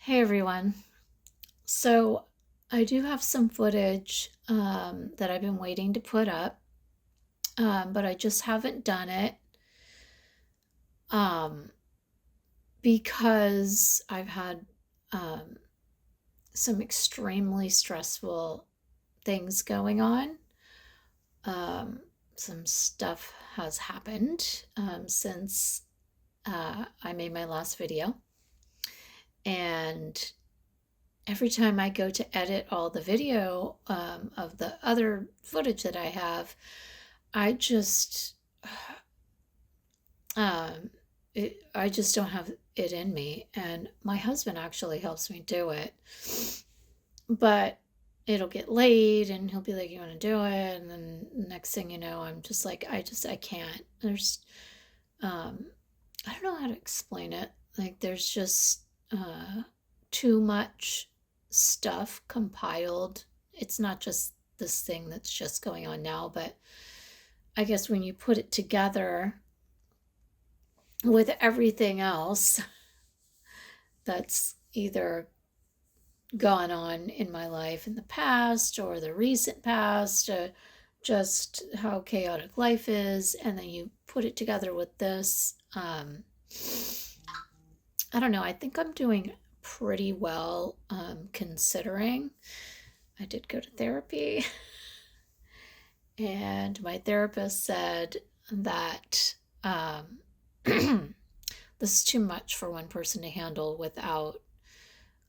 Hey everyone. So I do have some footage that I've been waiting to put up, but I just haven't done it um, because I've had um, some extremely stressful things going on. Um, some stuff has happened since I made my last video, and every time I go to edit all the video of the other footage that I have, I just, um, I just don't have it in me. And my husband actually helps me do it, but it'll get late and he'll be like, "You want to do it?" And then next thing you know, I'm just like, I can't. Um, I don't know how to explain it. Like, there's just too much stuff compiled. It's not just this thing that's just going on now, but I guess when you put it together with everything else that's either gone on in my life in the past or the recent past, just how chaotic life is, and then you put it together with this. I don't know. I think I'm doing pretty well considering. I did go to therapy, and my therapist said that this is too much for one person to handle without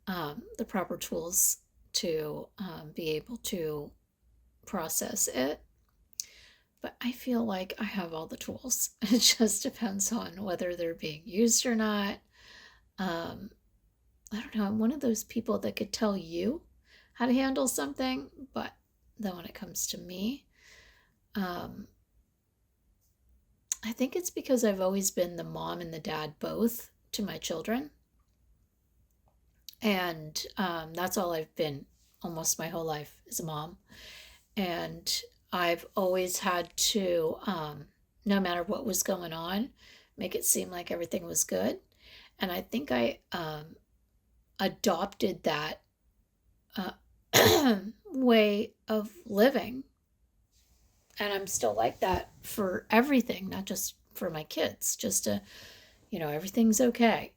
the proper tools to be able to process it. But I feel like I have all the tools. It just depends on whether they're being used or not. Um, I don't know. I'm one of those people that could tell you how to handle something, but then when it comes to me, um, I think it's because I've always been the mom and the dad both to my children. And that's all I've been almost my whole life as a mom. And I've always had to, no matter what was going on, make it seem like everything was good. And I think I adopted that way of living. And I'm still like that for everything, not just for my kids, just to, everything's okay.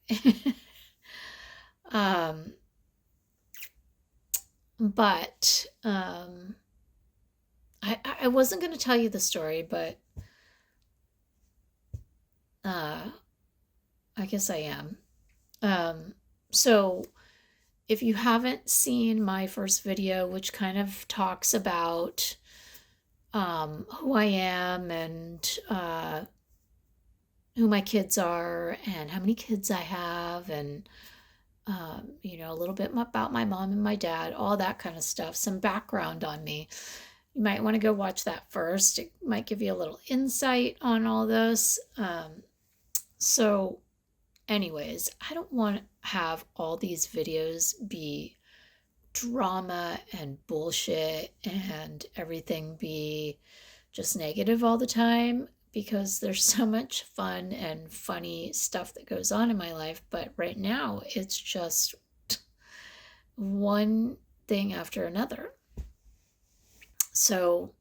um, but I wasn't going to tell you the story, but uh, I guess I am. Um, so if you haven't seen my first video, which kind of talks about who I am and who my kids are and how many kids I have and a little bit about my mom and my dad, all that kind of stuff, some background on me. You might want to go watch that first. It might give you a little insight on all this. So, anyways, I don't want to have all these videos be drama and bullshit and everything be just negative all the time because there's so much fun and funny stuff that goes on in my life. But right now, it's just one thing after another. So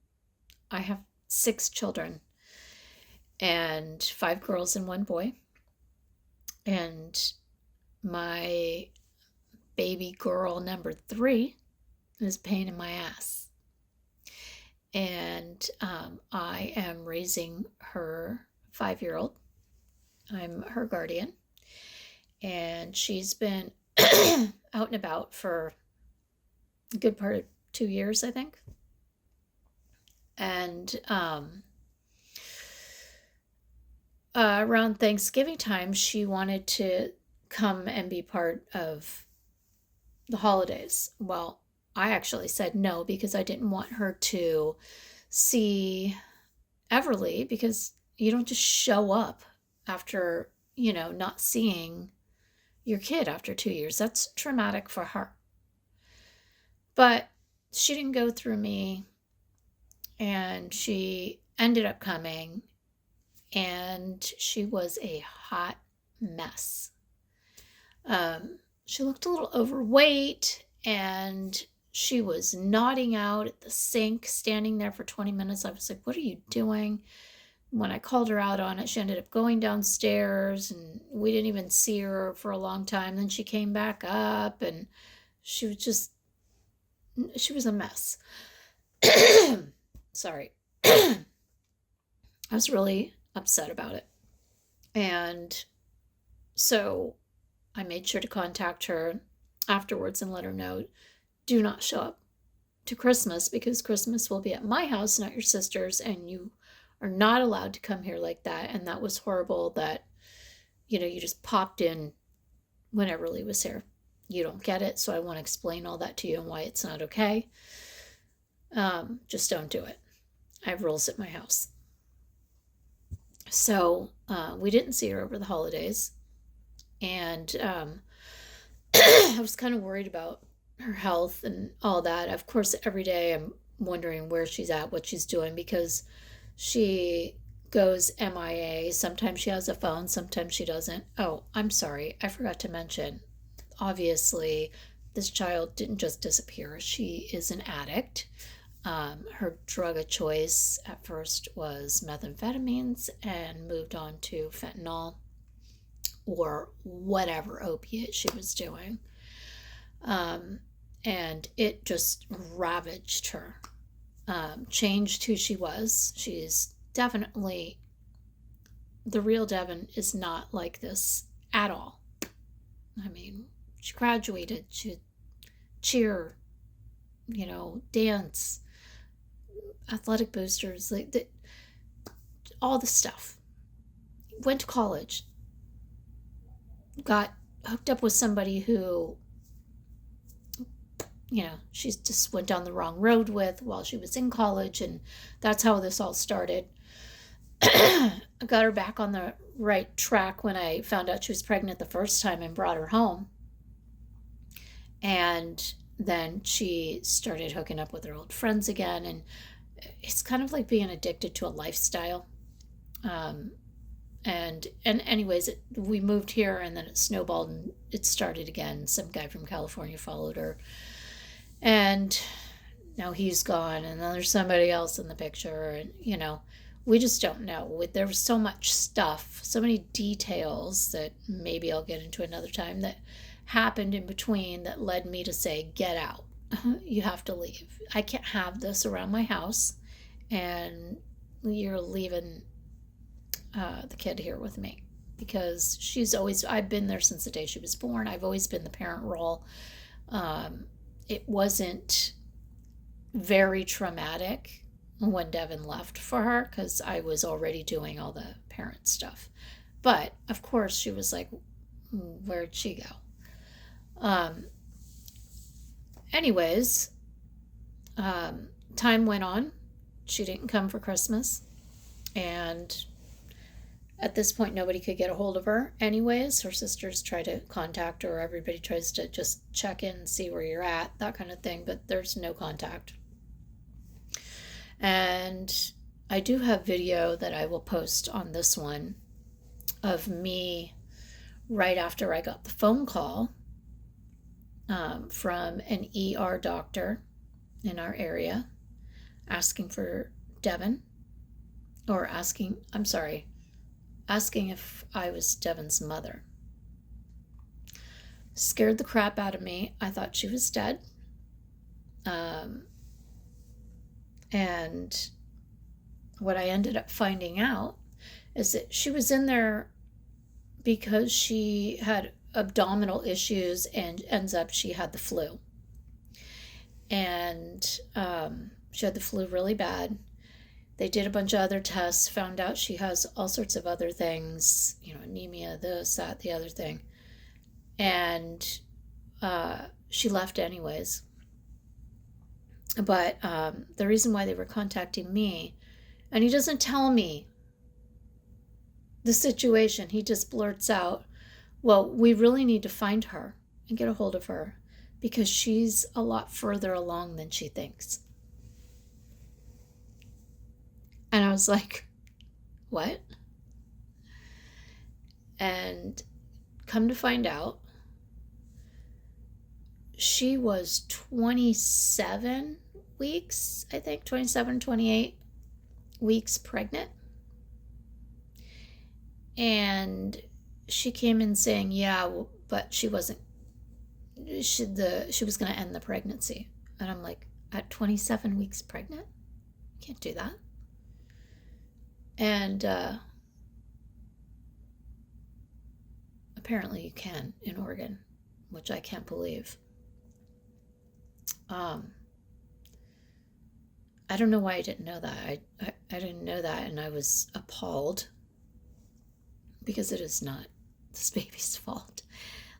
I have 6 children and 5 girls and 1 boy. And my baby girl number 3 is a pain in my ass. And I am raising her 5-year-old. I'm her guardian. And she's been out and about for a good part of 2 years, I think. And around Thanksgiving time, she wanted to come and be part of the holidays. Well, I actually said no because I didn't want her to see Everly because you don't just show up after, not seeing your kid after 2 years. That's traumatic for her. But she didn't go through me and she ended up coming and she was a hot mess. she looked a little overweight, and she was nodding out at the sink, standing there for 20 minutes. I was like, what are you doing? When I called her out on it, she ended up going downstairs, and we didn't even see her for a long time. Then she came back up, and she was just, she was a mess. Sorry. I was really upset about it. And so I made sure to contact her afterwards and let her know, do not show up to Christmas, because Christmas will be at my house, not your sister's, and you are not allowed to come here like that. And that was horrible that, you just popped in when Everly was here. You don't get it, so I want to explain all that to you and why it's not okay. Just don't do it. I have rules at my house. So we didn't see her over the holidays, and I was kind of worried about her health and all that. Of course, every day I'm wondering where she's at, what she's doing, because she goes MIA. Sometimes she has a phone, sometimes she doesn't. Oh, I'm sorry, I forgot to mention. Obviously, this child didn't just disappear. She is an addict. Her drug of choice at first was methamphetamines and moved on to fentanyl or whatever opiate she was doing. And it just ravaged her, changed who she was. She's definitely, the real Devin is not like this at all. I mean, she graduated, she cheer, dance, athletic boosters, like all the stuff. Went to college, got hooked up with somebody who, she just went down the wrong road with while she was in college, and that's how this all started. I got her back on the right track when I found out she was pregnant the first time and brought her home. And then she started hooking up with her old friends again, and it's kind of like being addicted to a lifestyle. And anyways, we moved here, and then it snowballed and it started again. Some guy from California followed her, and now he's gone, and then there's somebody else in the picture, and we just don't know. There was so much stuff, so many details that maybe I'll get into another time that happened in between that led me to say, get out. You have to leave. I can't have this around my house, and you're leaving the kid here with me, because I've been there since the day she was born. I've always been the parent role. It wasn't very traumatic when Devin left for her, because I was already doing all the parent stuff. But of course she was like, where'd she go? Anyways, time went on. She didn't come for Christmas, and at this point nobody could get a hold of her anyways. Her sisters try to contact her, everybody tries to just check in and see where you're at, that kind of thing, but there's no contact. And I do have video that I will post on this one of me right after I got the phone call from an ER doctor in our area asking for Devin, or asking if I was Devin's mother. Scared the crap out of me. I thought she was dead. And what I ended up finding out is that she was in there because she had abdominal issues, and ends up she had the flu. And she had the flu really bad. They did a bunch of other tests, found out she has all sorts of other things, anemia, this, that, the other thing. And she left anyways. But the reason why they were contacting me, and he doesn't tell me the situation, he just blurts out, well, we really need to find her and get a hold of her, because she's a lot further along than she thinks. And I was like, what? And come to find out, she was 27 weeks, I think, 27, 28 weeks pregnant. And she came in saying, yeah, but she wasn't, she was going to end the pregnancy. And I'm like, at 27 weeks pregnant? Can't do that. And apparently you can in Oregon, which I can't believe. I don't know why I didn't know that. I didn't know that, and I was appalled because it is not this baby's fault.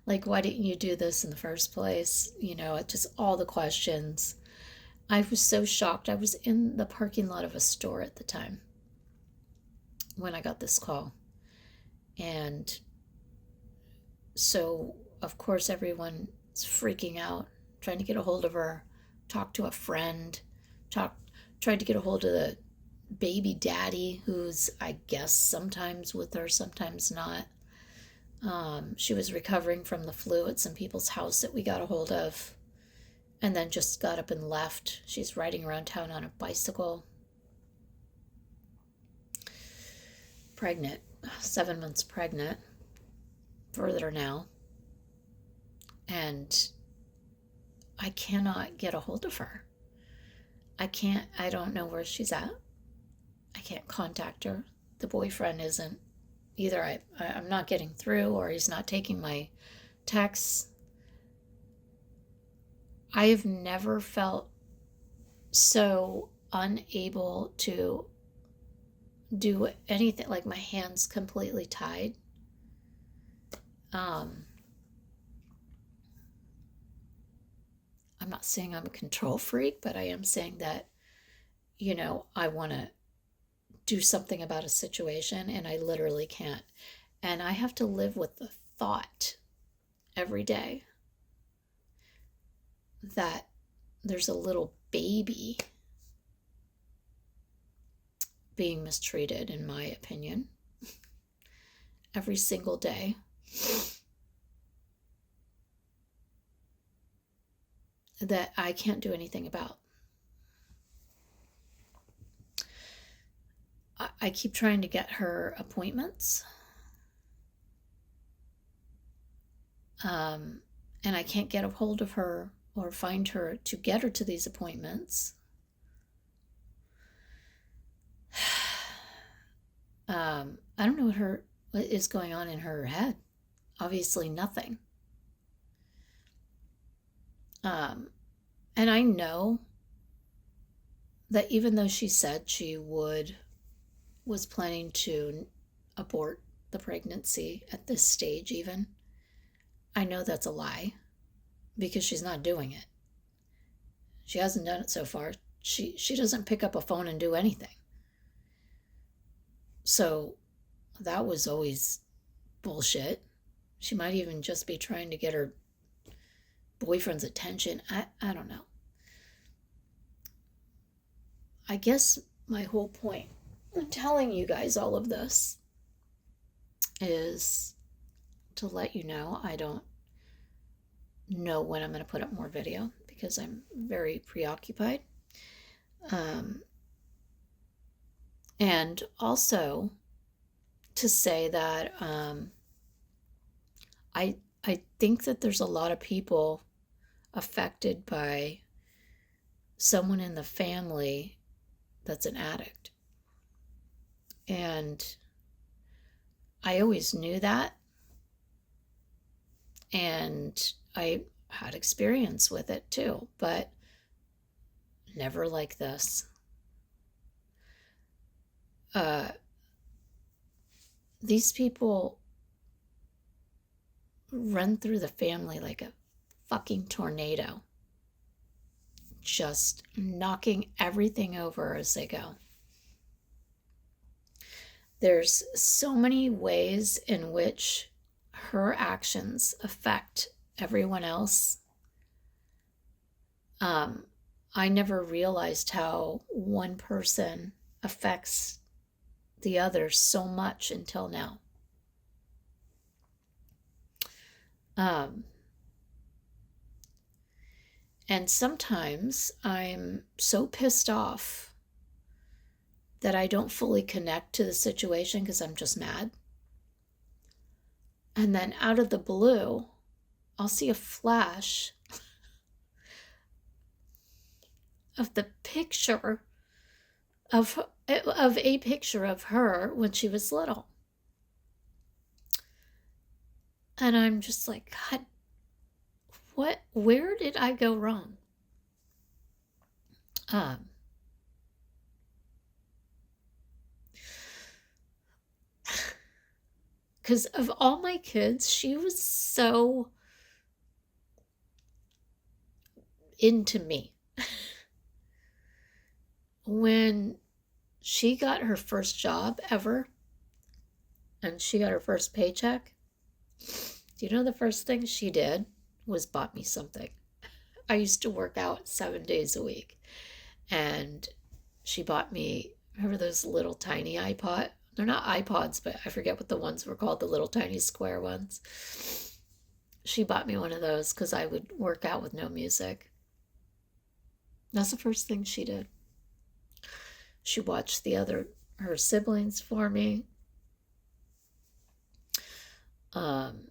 Like, why didn't you do this in the first place? It just all the questions. I was so shocked. I was in the parking lot of a store at the time when I got this call. And so, of course, everyone's freaking out, trying to get a hold of her, talk to a friend, tried to get a hold of the baby daddy, who's, I guess, sometimes with her, sometimes not. She was recovering from the flu at some people's house that we got a hold of, and then just got up and left. She's riding around town on a bicycle. Pregnant, 7 months pregnant, further now. And I cannot get a hold of her. I don't know where she's at. I can't contact her. The boyfriend isn't either. I'm not getting through, or he's not taking my texts. I have never felt so unable to do anything, like my hands completely tied. I'm not saying I'm a control freak, but I am saying that, I want to do something about a situation and I literally can't. And I have to live with the thought every day that there's a little baby being mistreated, in my opinion, every single day. That I can't do anything about. I keep trying to get her appointments. And I can't get a hold of her or find her to get her to these appointments. I don't know what is going on in her head. Obviously nothing. And I know that even though she said she was planning to abort the pregnancy at this stage even, I know that's a lie because she's not doing it. She hasn't done it so far. She doesn't pick up a phone and do anything. So that was always bullshit. She might even just be trying to get her boyfriend's attention. I don't know. I guess my whole point in telling you guys all of this is to let you know I don't know when I'm going to put up more video because I'm very preoccupied. And also to say that I think that there's a lot of people affected by someone in the family that's an addict. And I always knew that. And I had experience with it too, but never like this. These people run through the family like a fucking tornado, just knocking everything over as they go. There's so many ways in which her actions affect everyone else. I never realized how one person affects the other so much until now. And sometimes I'm so pissed off that I don't fully connect to the situation because I'm just mad. And then out of the blue, I'll see a flash of the picture of a picture of her when she was little. And I'm just like, God, where did I go wrong? Um, because of all my kids, she was so into me. When she got her first job ever and she got her first paycheck, do you know the first thing she did was bought me something? I used to work out 7 days a week, and she bought me, remember those little tiny iPod? They're not iPods, but I forget what the ones were called, the little tiny square ones. She bought me one of those because I would work out with no music. That's the first thing she did. She watched her siblings for me. Um,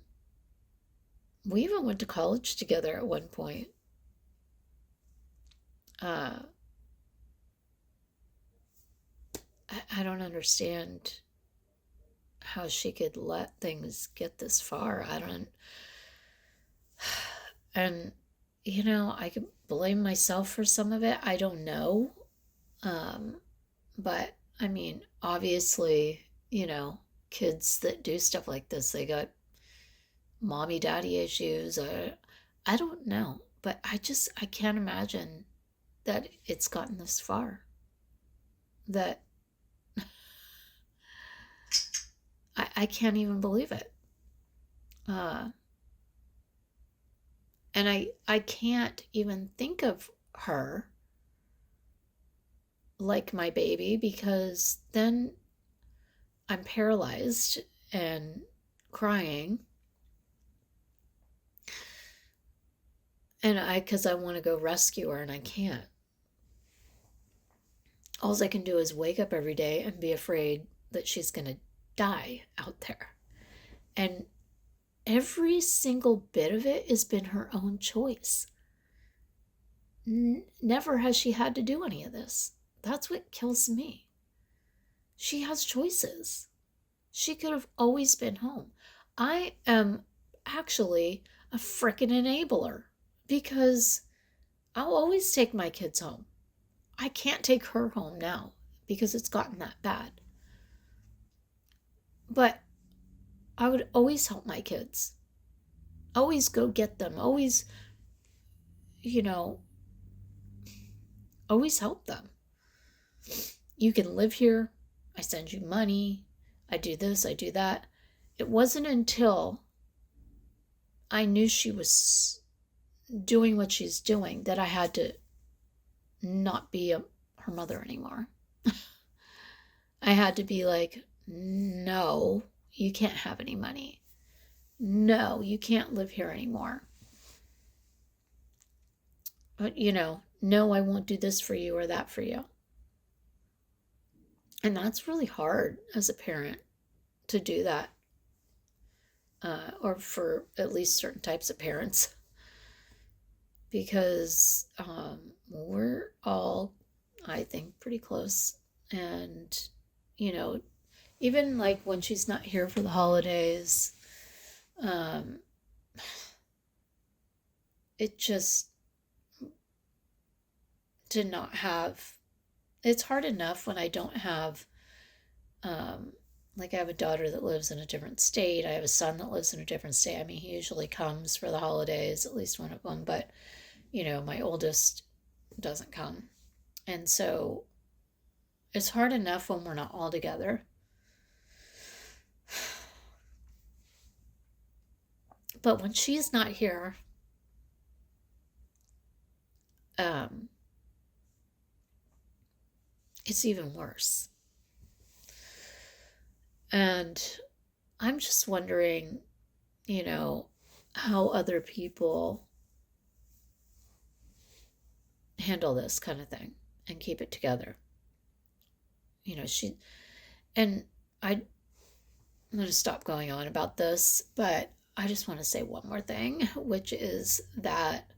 we even went to college together at one point. Uh, I don't understand how she could let things get this far. I don't. And, I could blame myself for some of it. I don't know. Um, but I mean, obviously, kids that do stuff like this, they got mommy daddy issues. I don't know. But I can't imagine that it's gotten this far. That I can't even believe it. Uh, and I can't even think of her like my baby because then I'm paralyzed and crying. And because I want to go rescue her and I can't. All I can do is wake up every day and be afraid that she's going to die out there. And every single bit of it has been her own choice. Never has she had to do any of this. That's what kills me. She has choices. She could have always been home. I am actually a frickin' enabler because I'll always take my kids home. I can't take her home now because it's gotten that bad. But I would always help my kids. Always go get them. Always, you know, always help them. You can live here. I send you money. I do this, I do that. It wasn't until I knew she was doing what she's doing that I had to not be her mother anymore. I had to be like, no, you can't have any money. No, you can't live here anymore. But, no, I won't do this for you or that for you. And that's really hard as a parent to do that, or for at least certain types of parents, because we're all, I think, pretty close. And, you know, even like when she's not here for the holidays, um, it just did not have, it's hard enough when I don't have, um, like I have a daughter that lives in a different state. I have a son that lives in a different state. I mean, he usually comes for the holidays, at least one of them, but, my oldest doesn't come. And so it's hard enough when we're not all together. But when she's not here, um, it's even worse. And I'm just wondering, how other people handle this kind of thing and keep it together. She, and I'm going to stop going on about this, but I just want to say one more thing, which is that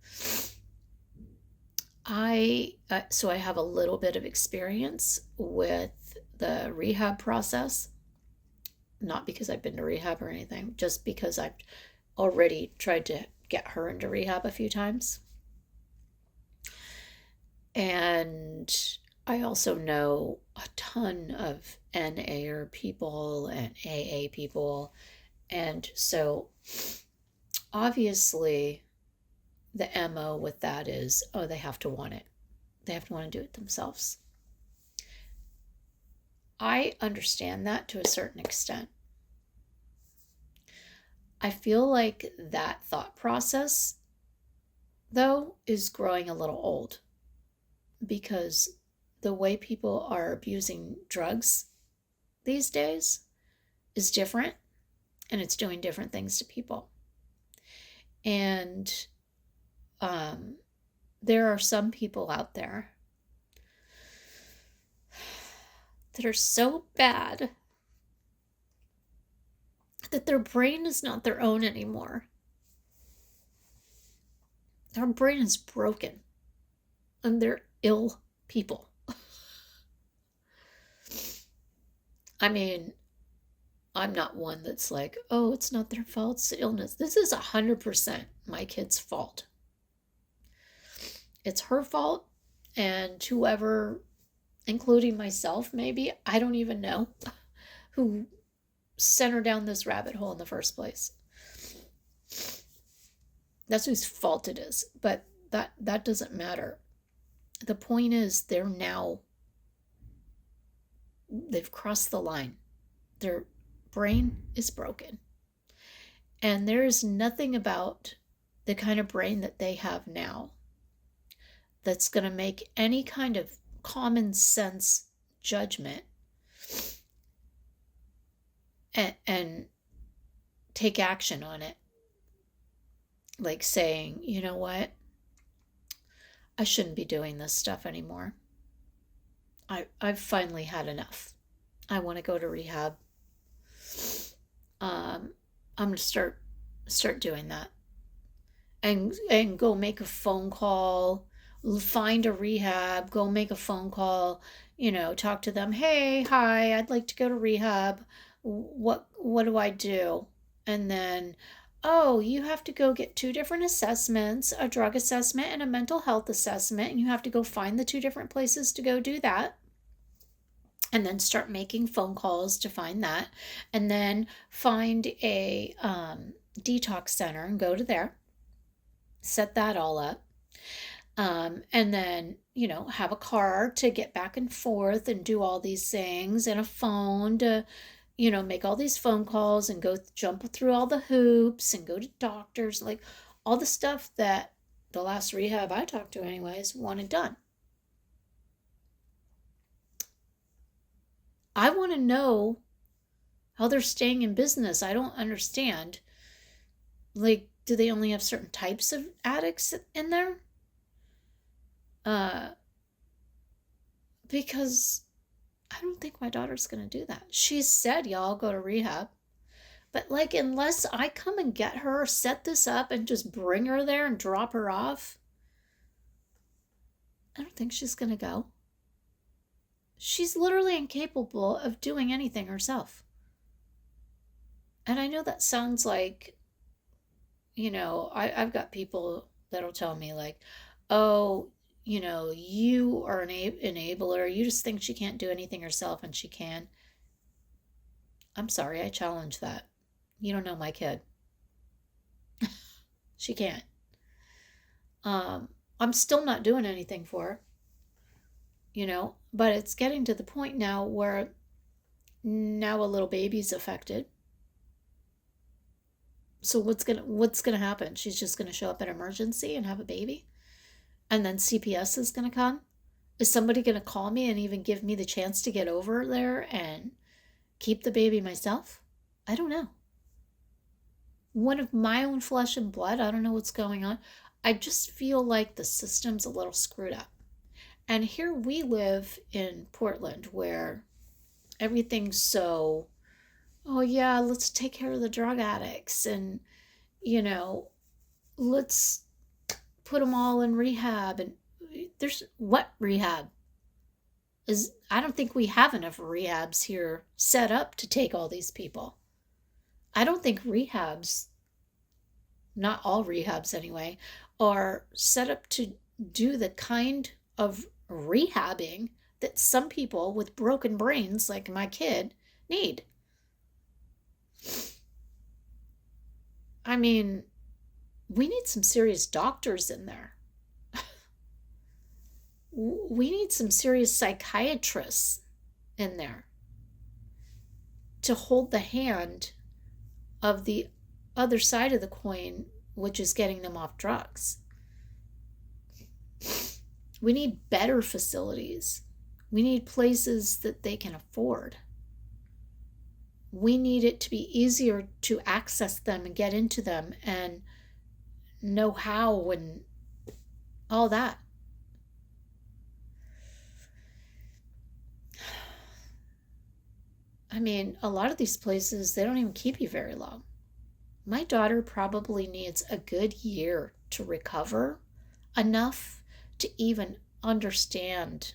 so I have a little bit of experience with the rehab process, not because I've been to rehab or anything, just because I've already tried to get her into rehab a few times. And I also know a ton of NA people and AA people. And so obviously the MO with that is, oh, they have to want it. They have to want to do it themselves. I understand that to a certain extent. I feel like that thought process, though, is growing a little old because the way people are abusing drugs these days is different, and it's doing different things to people. And there are some people out there that are so bad that their brain is not their own anymore. Their brain is broken, and they're ill people. I mean, I'm not one that's like, oh, it's not their fault, it's illness. This is 100% my kid's fault. It's her fault, and whoever, including myself maybe, I don't even know, who sent her down this rabbit hole in the first place. That's whose fault it is, but that doesn't matter. The point is they've crossed the line. Their brain is broken. And there is nothing about the kind of brain that they have now that's going to make any kind of common sense judgment and take action on it. Like saying, you know what? I shouldn't be doing this stuff anymore. I've finally had enough. I want to go to rehab. I'm going to start doing that. And go make a phone call, find a rehab, go make a phone call, talk to them. Hey, hi, I'd like to go to rehab. What do I do? And then, oh, you have to go get 2 different assessments, a drug assessment and a mental health assessment, and you have to go find the 2 different places to go do that. And then start making phone calls to find that. And then find a detox center and go to there. Set that all up. And then, have a car to get back and forth and do all these things, and a phone to, make all these phone calls and go jump through all the hoops and go to doctors, like all the stuff that the last rehab I talked to anyways wanted done. I want to know how they're staying in business. I don't understand. Like, do they only have certain types of addicts in there? Because I don't think my daughter's going to do that. She said, y'all go to rehab. But like, unless I come and get her, set this up, and just bring her there and drop her off, I don't think she's going to go. She's literally incapable of doing anything herself. And I know that sounds like, I've got people that'll tell me like, oh, you are an enabler. You just think she can't do anything herself, and she can. I'm sorry, I challenge that. You don't know my kid. She can't. I'm still not doing anything for her. But it's getting to the point now where now a little baby's affected. So what's gonna happen? She's just gonna show up at emergency and have a baby? And then CPS is gonna come? Is somebody gonna call me and even give me the chance to get over there and keep the baby myself? I don't know. One of my own flesh and blood, I don't know what's going on. I just feel like the system's a little screwed up. And here we live in Portland where everything's so, oh yeah, let's take care of the drug addicts and, you know, let's put them all in rehab. And there's what rehab? Is I don't think we have enough rehabs here set up to take all these people. I don't think rehabs, not all rehabs anyway, are set up to do the kind of rehabbing that some people with broken brains, like my kid, need. I mean, we need some serious doctors in there. We need some serious psychiatrists in there to hold the hand of the other side of the coin, which is getting them off drugs. We need better facilities. We need places that they can afford. We need it to be easier to access them and get into them and know how and all that. I mean, a lot of these places, they don't even keep you very long. My daughter probably needs a good year to recover enough to even understand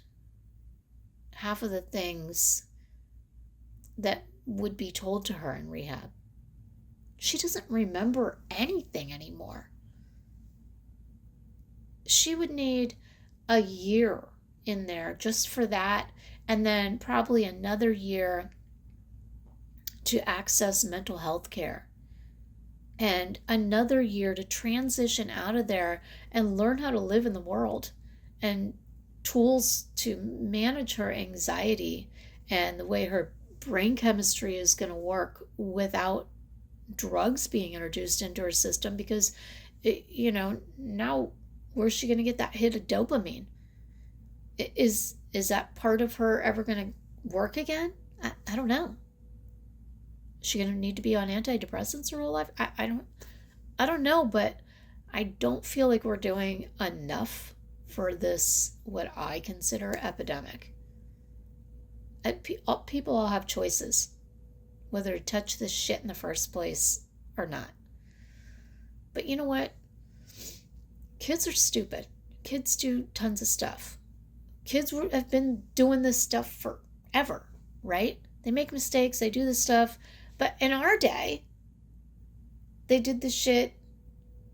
half of the things that would be told to her in rehab. She doesn't remember anything anymore. She would need a year in there just for that, and then probably another year to access mental health care, and another year to transition out of there and learn how to live in the world and tools to manage her anxiety and the way her brain chemistry is going to work without drugs being introduced into her system, because now where's she going to get that hit of dopamine? Is that part of her ever going to work again? I don't know. Is she going to need to be on antidepressants her whole life? I don't know, but I don't feel like we're doing enough for this, what I consider epidemic. People all have choices whether to touch this shit in the first place or not. But you know what? Kids are stupid. Kids do tons of stuff. Kids have been doing this stuff forever, right? They make mistakes, they do this stuff. But in our day, they did this shit.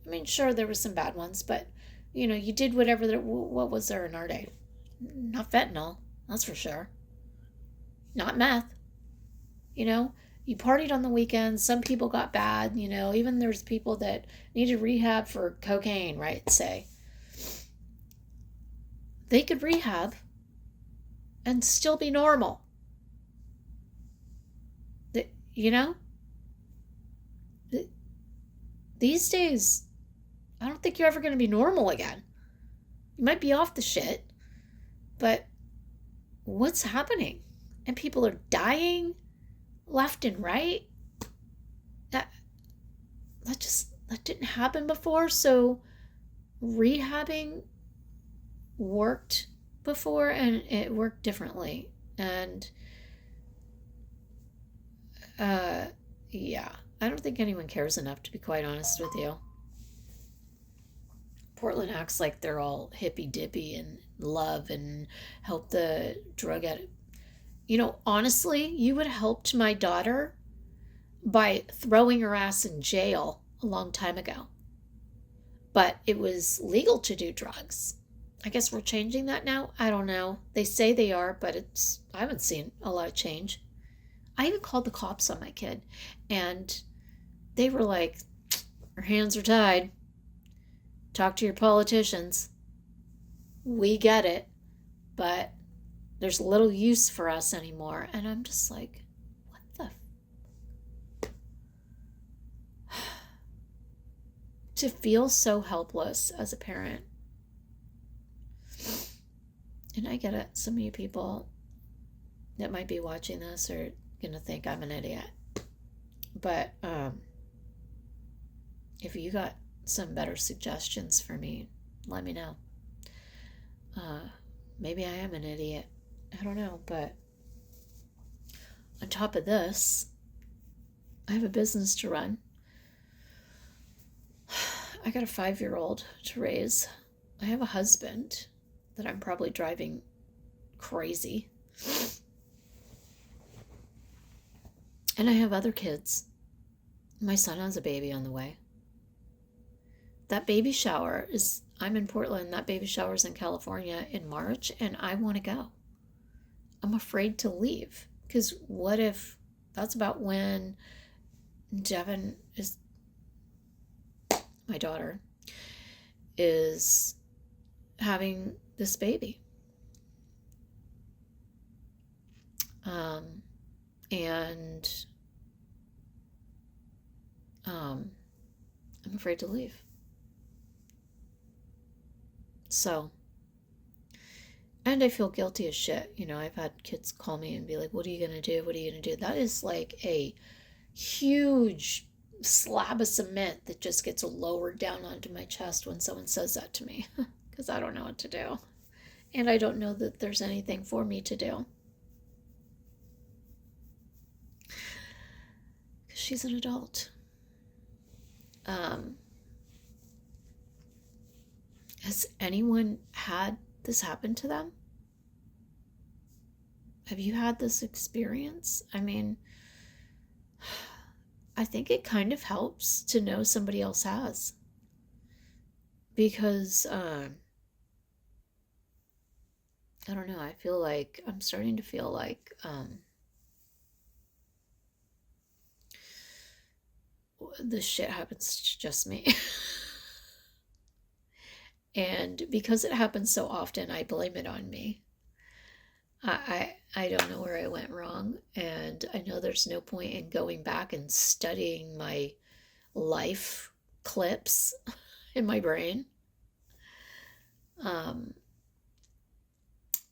I mean, sure, there were some bad ones, but, you did whatever. What was there in our day? Not fentanyl, that's for sure. Not meth. You partied on the weekends. Some people got bad, even there's people that needed rehab for cocaine, right? Say. They could rehab and still be normal. You know? These days, I don't think you're ever going to be normal again. You might be off the shit, but what's happening? And people are dying left and right. That didn't happen before, so rehabbing worked before, and it worked differently. And yeah, I don't think anyone cares enough, to be quite honest with you. Portland acts like they're all hippy dippy and love and help the drug addict. Honestly, you would have helped my daughter by throwing her ass in jail a long time ago. But it was legal to do drugs. I guess we're changing that now. I don't know. They say they are, but I haven't seen a lot of change. I even called the cops on my kid, and they were like, "Her hands are tied. Talk to your politicians. We get it, but there's little use for us anymore." And I'm just like, what the? To feel so helpless as a parent. And I get it. Some of you people that might be watching this are going to think I'm an idiot. But if you got some better suggestions for me, let me know. maybe I am an idiot. I don't know, but on top of this, I have a business to run. I got a 5-year-old to raise. I have a husband that I'm probably driving crazy. And I have other kids. My son has a baby on the way. That baby shower is, I'm in Portland, that baby shower is in California in March, and I want to go. I'm afraid to leave because what if that's about when Devin is, my daughter, is having this baby. And I'm afraid to leave. So, and I feel guilty as shit. You know, I've had kids call me and be like, what are you going to do? What are you going to do? That is like a huge slab of cement that just gets lowered down onto my chest when someone says that to me because I don't know what to do. And I don't know that there's anything for me to do. Because she's an adult. Has anyone had this happen to them? Have you had this experience? I mean, I think it kind of helps to know somebody else has. Because, I don't know, I feel like, I'm starting to feel like, this shit happens to just me. And because it happens so often, I blame it on me. I don't know where I went wrong, and I know there's no point in going back and studying my life clips in my brain.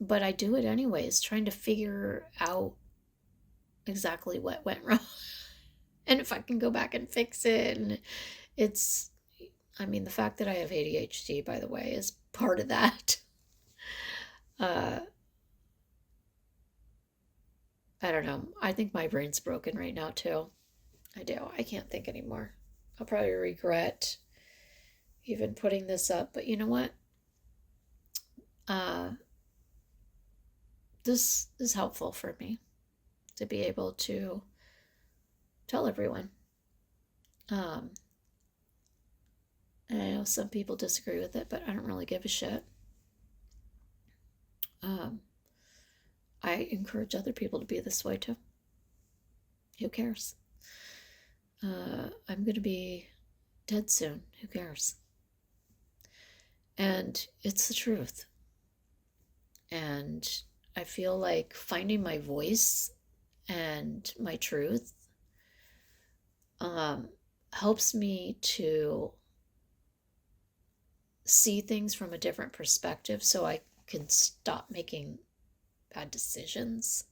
But I do it anyways, trying to figure out exactly what went wrong and if I can go back and fix it. And it's, I mean, the fact that I have ADHD, by the way, is part of that. I don't know. I think my brain's broken right now, too. I do. I can't think anymore. I'll probably regret even putting this up, but you know what? This is helpful for me to be able to tell everyone. I know some people disagree with it, but I don't really give a shit. I encourage other people to be this way too. Who cares? I'm going to be dead soon. Who cares? And it's the truth. And I feel like finding my voice and my truth helps me to see things from a different perspective so I can stop making bad decisions,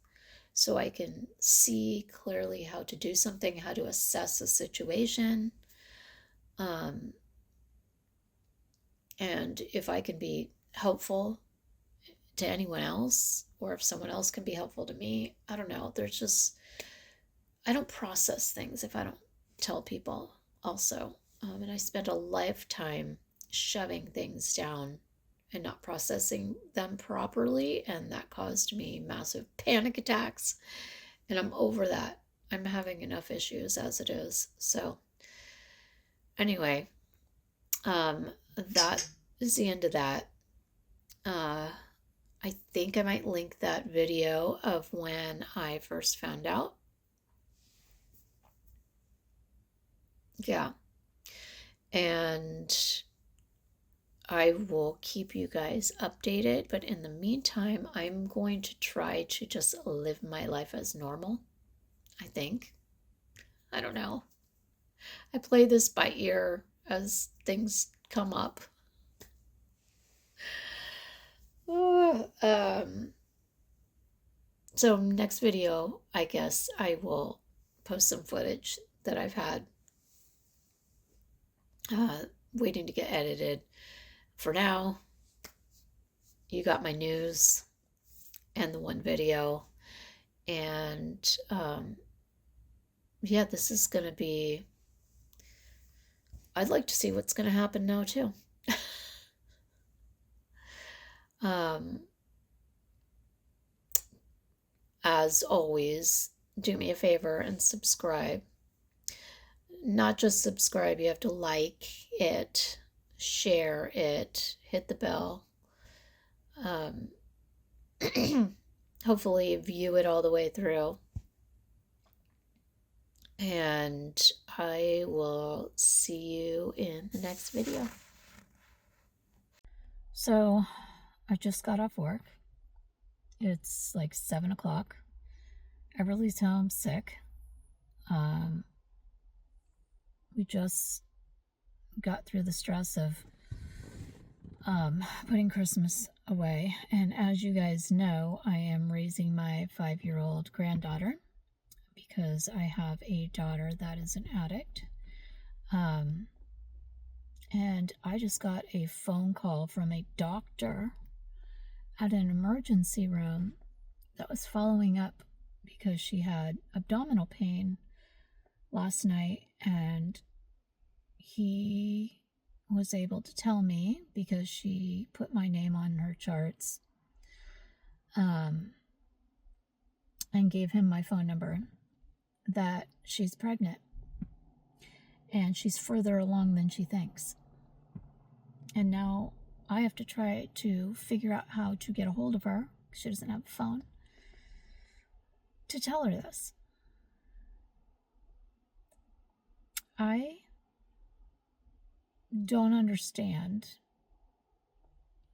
so I can see clearly how to do something, how to assess a situation. And if I can be helpful to anyone else, or if someone else can be helpful to me, I don't know. There's just, I don't process things if I don't tell people also. And I spent a lifetime shoving things down and not processing them properly, and that caused me massive panic attacks. And I'm over that. I'm having enough issues as it is. So anyway, that is the end of that. I think I might link that video of when I first found out. Yeah. And I will keep you guys updated, but in the meantime, I'm going to try to just live my life as normal, I think. I don't know. I play this by ear as things come up. So next video, I guess I will post some footage that I've had waiting to get edited. For now, you got my news and the one video. And yeah, this is going to be, I'd like to see what's going to happen now, too. um, as always, do me a favor and subscribe. Not just subscribe, you have to like it, share it, hit the bell. Um, hopefully, view it all the way through. And I will see you in the next video. So, I just got off work. It's like 7 o'clock. Everly's home sick. We just got through the stress of putting Christmas away. And as you guys know, I am raising my 5-year-old granddaughter because I have a daughter that is an addict. And I just got a phone call from a doctor at an emergency room that was following up because she had abdominal pain last night, and he was able to tell me because she put my name on her charts, and gave him my phone number, that she's pregnant and she's further along than she thinks. And now I have to try to figure out how to get a hold of her. She doesn't have a phone to tell her this. I don't understand.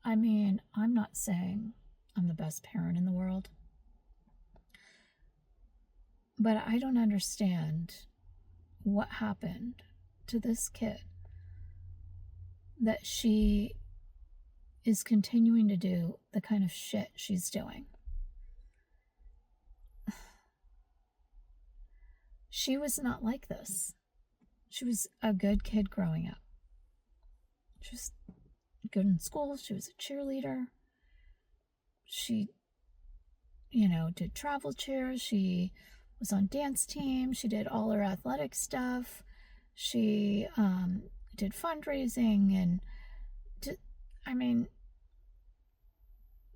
I mean, I'm not saying I'm the best parent in the world, but I don't understand what happened to this kid that she is continuing to do the kind of shit she's doing. She was not like this. She was a good kid growing up. She was good in school. She was a cheerleader. She, did travel cheer. She was on dance team. She did all her athletic stuff. She did fundraising and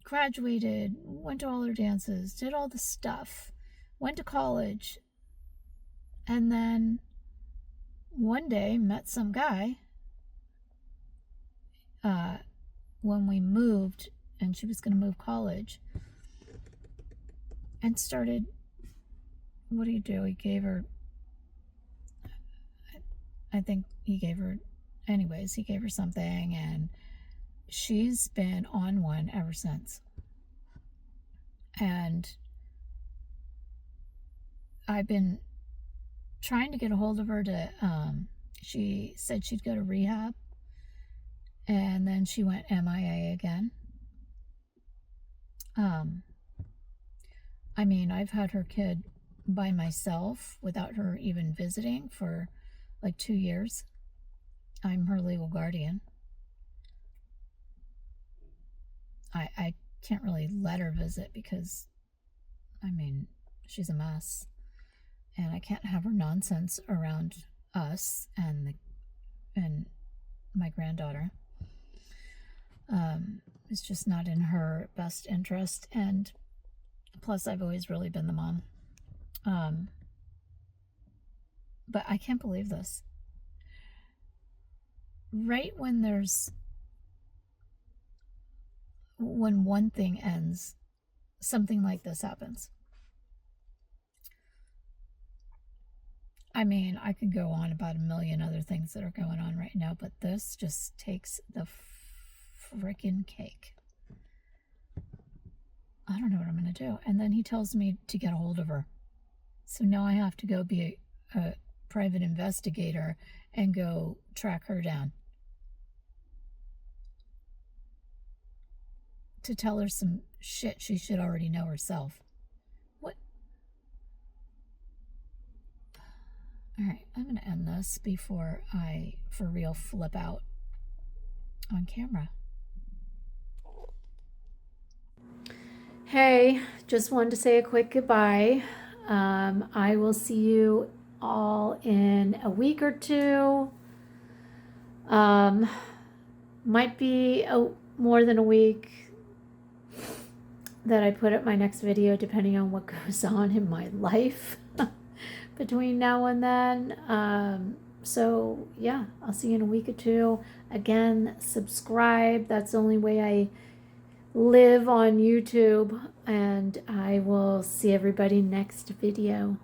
graduated, went to all her dances, did all the stuff, went to college, and then one day met some guy when we moved, and she was going to move college, and started, what do you do? He gave her, I think he gave her, anyways, he gave her something, and she's been on one ever since. And I've been trying to get a hold of her to, she said she'd go to rehab, and then she went MIA again. I've had her kid by myself without her even visiting for like 2 years. I'm her legal guardian. I can't really let her visit because, she's a mess. And I can't have her nonsense around us and my granddaughter. It's just not in her best interest. And plus, I've always really been the mom. But I can't believe this. Right when one thing ends, something like this happens. I could go on about a million other things that are going on right now, but this just takes the freaking cake. I don't know what I'm going to do. And then he tells me to get a hold of her. So now I have to go be a private investigator and go track her down to tell her some shit she should already know herself. What? All right, I'm going to end this before I, for real, flip out on camera. Hey, just wanted to say a quick goodbye. I will see you all in a week or two. Um, might be more than a week that I put up my next video, depending on what goes on in my life between now and then. So yeah, I'll see you in a week or two. Again, subscribe. That's the only way I live on YouTube, and I will see everybody next video.